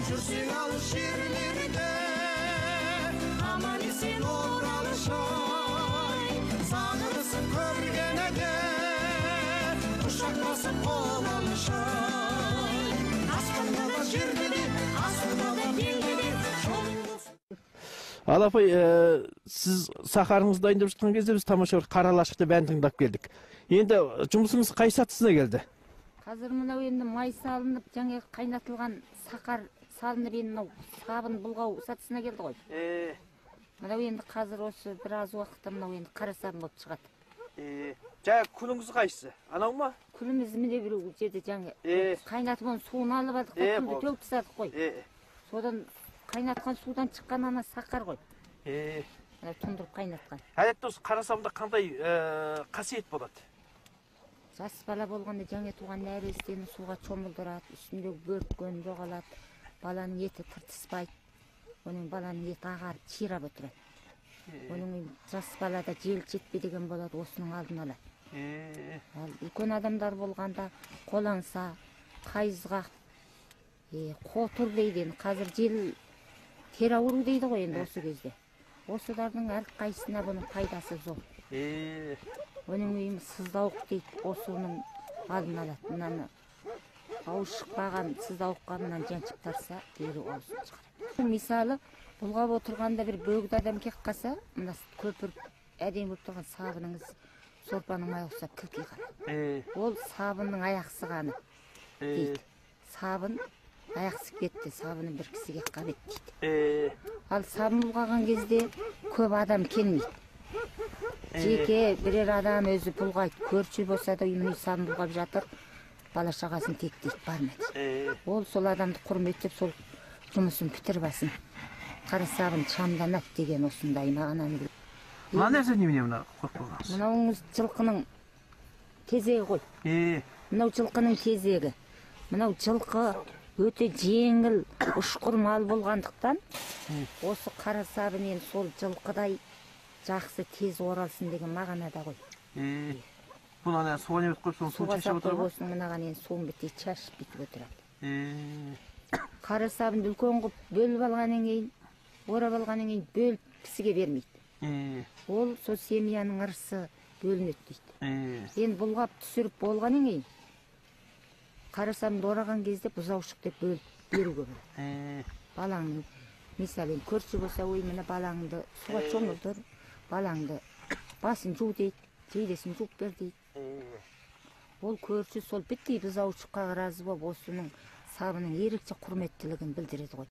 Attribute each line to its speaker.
Speaker 1: Жүрсең алыс жерлерде, аман есен оралышай, сағынысып көргенде, құшақтасып қол алышай. Аспанда да жерде де, асуда да белде де, жолың болсын.
Speaker 2: Ал апай, сіз сахарыңызды дайындап жатқан кезде біз тамаша бір қаралашық деп ән тыңдап келдік. Енді жұмысыңыз қай сатысына келді?
Speaker 3: Қазір мынау енді май салынып, жаңа қайнатылған сахар салынып, енді мынау сабын бұлғау сатысына келді ғой. Мынау енді қазір осы біраз уақытта мынау енді қара сабын болып шығады.
Speaker 2: Жаңа күліңіз қайсысы? Анау ма?
Speaker 3: Күліміз міне бір жерде жаңа қайнатып оның суын алып алдық, күлді төгіп тастадық қой. Содан қайнатқан судан шыққан ана сахар ғой. Тұндырып қайнатқан.
Speaker 2: Әдетте осы қара сабында қандай қасиет болады?
Speaker 3: Жас бала болғанда жаңа туған нәрестені суға шомылдырады, үстіндегі бөрткен жоғалады, баланың еті тыртыспайды, оның баланың еті ағарып, ширап отырады. Оның жас балада жел жетпе деген болады, осының алдын алады. Ал үлкен адамдар болғанда қолаңса, қайызғақ, қотыр дейді, қазір жел тер ауру дейді ғой енді осы кезде. Осылардың әрқайсысына бұның пайдасы зор. Оның үйім сыздауық дейді, осының алдын алады. Мынаны ауыз шықпаған сыздауыққа мынан жаншып тарса, дері ауызын шығарады. Мысалы, бұлғап отырғанда бір бөгді адам кек қалса, мына көпір әдемі болып тұрған сабыныңыз сорпаның май ұқсап кілки қарады. Ол сабынның аяқсығаны дейді. Сабын аяқсып кетті, сабыны бір кісіге қабет дейді. Ал сабын бұлғаған кезде көп адам келмейді. Жеке бірер адам өзі бұлғайды, көрші болса да үйінің сабын бұлғап жатыр, бала шағасын тектейді, бармайды. Ол сол адамды құрметтеп, сол жұмысын бітіріп алсын. Қара сабын шамданады деген осындай мағынаны біледі.
Speaker 2: Мына нәрсе немене мына қойып қойғансыз?
Speaker 3: Мынауыңыз жылқының тезегі ғой. Мынау жылқының тезегі. Мынау жылқы өте жеңіл, ұшқыр мал болғандықтан, осы қара сабын енді сол жылқыдай жақсы тез оралсын деген мағынада ғой.
Speaker 2: Бұл ана суға не қойып соң суын шашып отырып?
Speaker 3: Осының мынаған енді суын бітей шашып бітіп отырады. Қара сабынды үлкен қып бөліп алғаннан кейін, орап алғаннан кейін бөліп кісіге бермейді. Ол сол семьяның ырысы бөлінеді дейді. Енді бұлғап түсіріп болғаннан кейін, қара сабынды ораған кезде бұзаушық деп бөліп беруге болады. Балаңның, мысалы, көрші болса, ой, міне балаңды суға шомылдыр, балаңды басын жу дейді, жейдесін жуып бер дейді. Ол көрші сол біттей бұзаушыққа разы болып, осының сабының ерекше құрметтілігін білдіреді ғой.